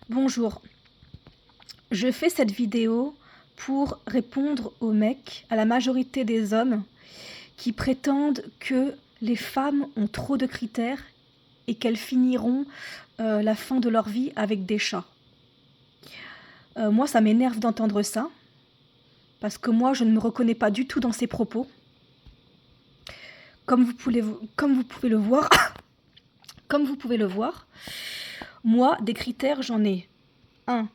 Bonjour, je fais cette vidéo pour répondre aux mecs, à la majorité des hommes qui prétendent que les femmes ont trop de critères et qu'elles finiront la fin de leur vie avec des chats. Moi, ça m'énerve d'entendre ça, parce que moi, je ne me reconnais pas du tout dans ces propos. Comme vous pouvez le voir, comme vous pouvez le voir, moi, des critères, j'en ai 1,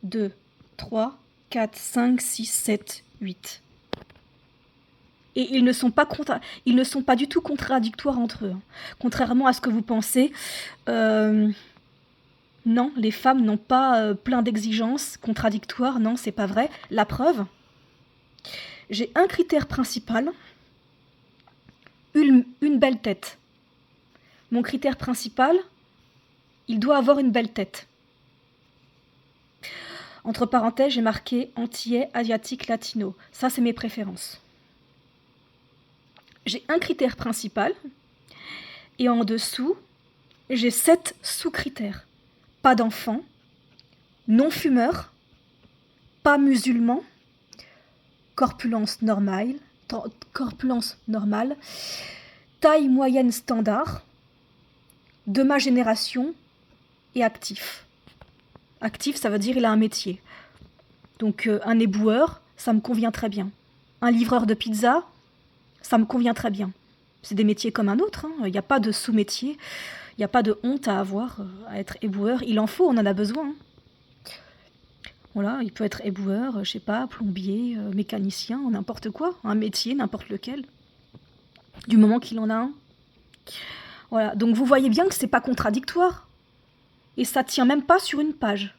2, 3, 4, 5, 6, 7, 8. Et ils ne sont pas du tout contradictoires entre eux. Contrairement à ce que vous pensez, non, les femmes n'ont pas plein d'exigences contradictoires, non, c'est pas vrai. La preuve, j'ai un critère principal, une belle tête. Mon critère principal, il doit avoir une belle tête. Entre parenthèses, j'ai marqué antillais, asiatique, latino. Ça, c'est mes préférences. J'ai un critère principal et en dessous, j'ai 7 sous-critères. Pas d'enfant, non fumeur, pas musulman, corpulence normale, taille moyenne standard, de ma génération et actif. Actif, ça veut dire il a un métier. Donc un éboueur, ça me convient très bien. Un livreur de pizza, ça me convient très bien. C'est des métiers comme un autre, il n'y a pas de sous-métier, il n'y a pas de honte à avoir, à être éboueur. Il en faut, on en a besoin. Voilà, il peut être éboueur, je sais pas, plombier, mécanicien, n'importe quoi, un métier, n'importe lequel, du moment qu'il en a un. Voilà, donc vous voyez bien que c'est pas contradictoire. Et ça tient même pas sur une page.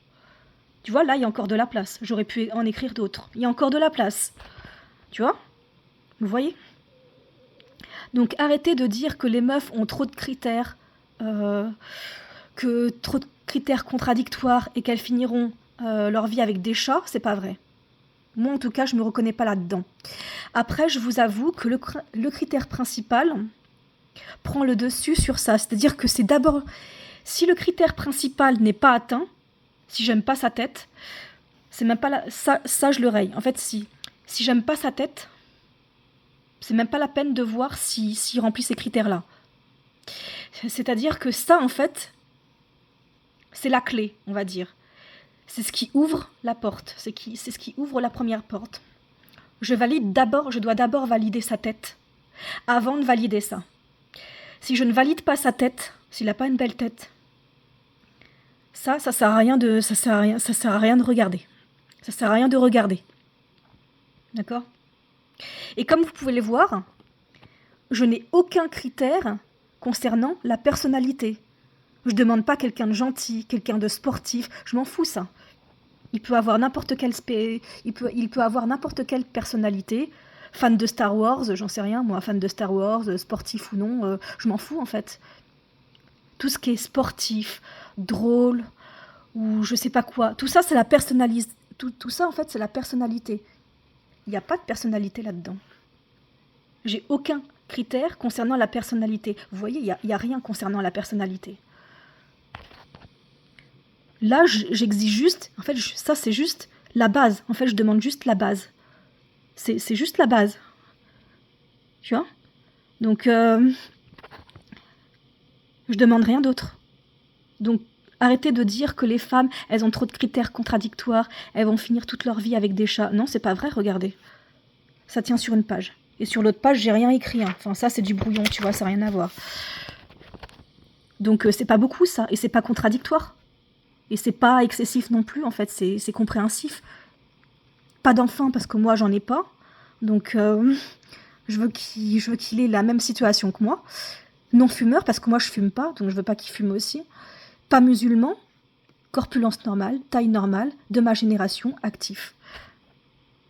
Tu vois, là, il y a encore de la place. J'aurais pu en écrire d'autres. Il y a encore de la place. Tu vois? Vous voyez? Donc arrêtez de dire que les meufs ont trop de critères, que trop de critères contradictoires et qu'elles finiront leur vie avec des chats, c'est pas vrai. Moi, en tout cas, je me reconnais pas là-dedans. Après, je vous avoue que le critère principal prend le dessus sur ça. C'est-à-dire que c'est d'abord... Si le critère principal n'est pas atteint, si j'aime pas sa tête, c'est même pas ça je le raye. En fait, si j'aime pas sa tête, c'est même pas la peine de voir s'il remplit ces critères-là. C'est-à-dire que ça, en fait, c'est la clé, on va dire. C'est ce qui ouvre la porte, c'est ce qui ouvre la première porte. Je dois d'abord valider sa tête, avant de valider ça. Si je ne valide pas sa tête, s'il n'a pas une belle tête, ça sert à rien de regarder. Ça sert à rien de regarder. D'accord ? Et comme vous pouvez le voir, je n'ai aucun critère concernant la personnalité. Je ne demande pas quelqu'un de gentil, quelqu'un de sportif, je m'en fous ça. Il peut avoir n'importe quelle personnalité, fan de Star Wars, j'en sais rien moi, fan de Star Wars, sportif ou non, je m'en fous en fait. Tout ce qui est sportif, drôle, ou je sais pas quoi, tout ça c'est la personnalité. Tout ça en fait c'est la personnalité. Il n'y a pas de personnalité là-dedans. J'ai aucun critère concernant la personnalité. Vous voyez, il n'y a rien concernant la personnalité. Là, j'exige juste, en fait, ça c'est juste la base. En fait, je demande juste la base. C'est juste la base. Tu vois ? Donc, je demande rien d'autre. Donc, arrêtez de dire que les femmes, elles ont trop de critères contradictoires, elles vont finir toute leur vie avec des chats. Non, c'est pas vrai, regardez. Ça tient sur une page. Et sur l'autre page, j'ai rien écrit. Enfin, ça, c'est du brouillon, tu vois, ça n'a rien à voir. Donc, c'est pas beaucoup, ça. Et c'est pas contradictoire. Et c'est pas excessif non plus, en fait. C'est compréhensif. Pas d'enfant, parce que moi, j'en ai pas. Donc, je veux qu'il ait la même situation que moi. Non fumeur, parce que moi, je fume pas. Donc, je veux pas qu'il fume aussi. Pas musulman. Corpulence normale, taille normale, de ma génération, actif.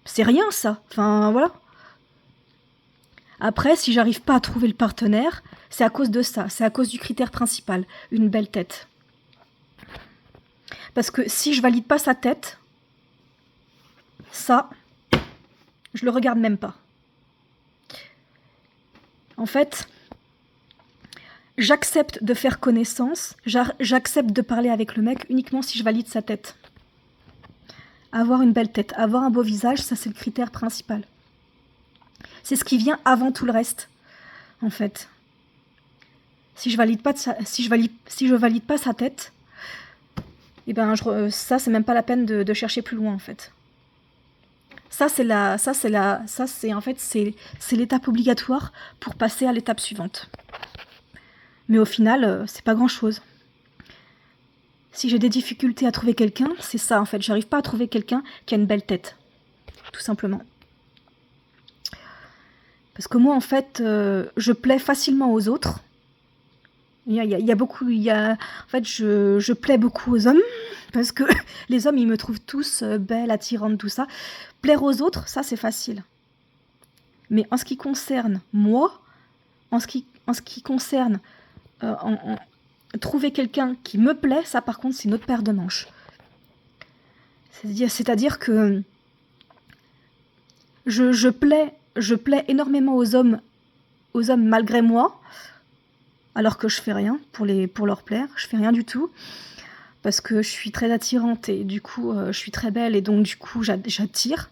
C'est rien, ça. Enfin, voilà. Après, si j'arrive pas à trouver le partenaire, c'est à cause de ça, c'est à cause du critère principal, une belle tête. Parce que si je valide pas sa tête, ça, je le regarde même pas. En fait, J'accepte de faire connaissance, j'accepte de parler avec le mec uniquement si je valide sa tête. Avoir une belle tête, avoir un beau visage, ça c'est le critère principal. C'est ce qui vient avant tout le reste, en fait. Si je valide pas pas sa tête, eh ben ça c'est même pas la peine de chercher plus loin en fait. C'est l'étape obligatoire pour passer à l'étape suivante. Mais au final, c'est pas grand chose. Si j'ai des difficultés à trouver quelqu'un, c'est ça en fait. J'arrive pas à trouver quelqu'un qui a une belle tête, tout simplement. Parce que moi en fait, je plais facilement aux autres. En fait, je plais beaucoup aux hommes, parce que les hommes, ils me trouvent tous belle, attirante, tout ça. Plaire aux autres, ça, c'est facile. Mais en ce qui concerne moi, en ce qui concerne trouver quelqu'un qui me plaît, ça, par contre, c'est une autre paire de manches. C'est-à-dire que je plais énormément aux hommes malgré moi, alors que je fais rien pour leur plaire, je fais rien du tout, parce que je suis très attirante et du coup je suis très belle et donc du coup j'attire.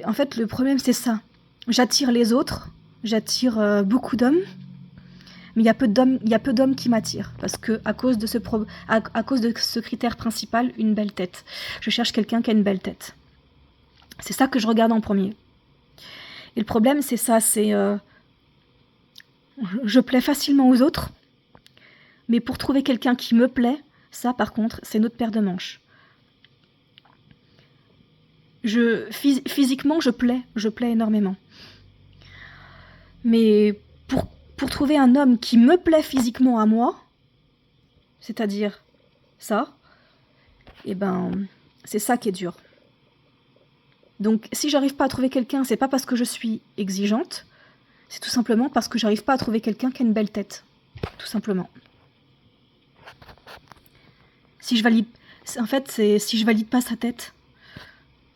En fait le problème c'est ça, j'attire les autres, j'attire beaucoup d'hommes, mais il y a peu d'hommes qui m'attirent, parce que à cause de ce critère principal, une belle tête. Je cherche quelqu'un qui a une belle tête. C'est ça que je regarde en premier. Et le problème c'est ça, je plais facilement aux autres, mais pour trouver quelqu'un qui me plaît, ça par contre, c'est une autre paire de manches. Physiquement, je plais énormément. Mais pour trouver un homme qui me plaît physiquement à moi, c'est-à-dire ça, eh ben, c'est ça qui est dur. Donc, si j'arrive pas à trouver quelqu'un, c'est pas parce que je suis exigeante, c'est tout simplement parce que j'arrive pas à trouver quelqu'un qui a une belle tête. Tout simplement. Si je valide pas sa tête,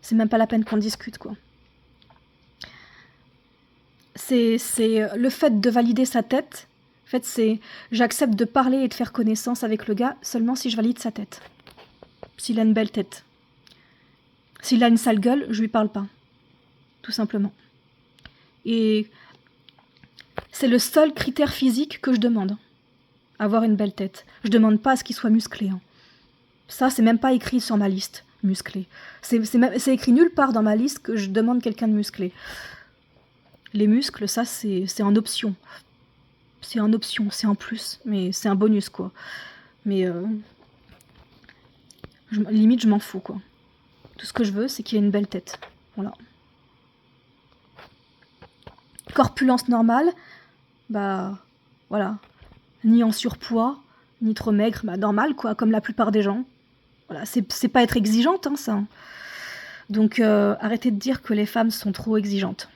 c'est même pas la peine qu'on discute, quoi. C'est le fait de valider sa tête. En fait, j'accepte de parler et de faire connaissance avec le gars seulement si je valide sa tête. S'il a une belle tête. S'il a une sale gueule, je lui parle pas. Tout simplement. Et c'est le seul critère physique que je demande. Avoir une belle tête. Je demande pas à ce qu'il soit musclé. Hein. Ça, c'est même pas écrit sur ma liste, musclé. C'est écrit nulle part dans ma liste que je demande quelqu'un de musclé. Les muscles, ça, c'est en option. C'est en option, c'est en plus. Mais c'est un bonus, quoi. Mais limite, je m'en fous, quoi. Tout ce que je veux, c'est qu'il ait une belle tête. Voilà. Corpulence normale, bah voilà. Ni en surpoids, ni trop maigre, bah normal, quoi, comme la plupart des gens. Voilà, c'est pas être exigeante, hein, ça. Donc arrêtez de dire que les femmes sont trop exigeantes.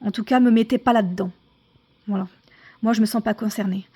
En tout cas, me mettez pas là-dedans. Voilà. Moi, je me sens pas concernée.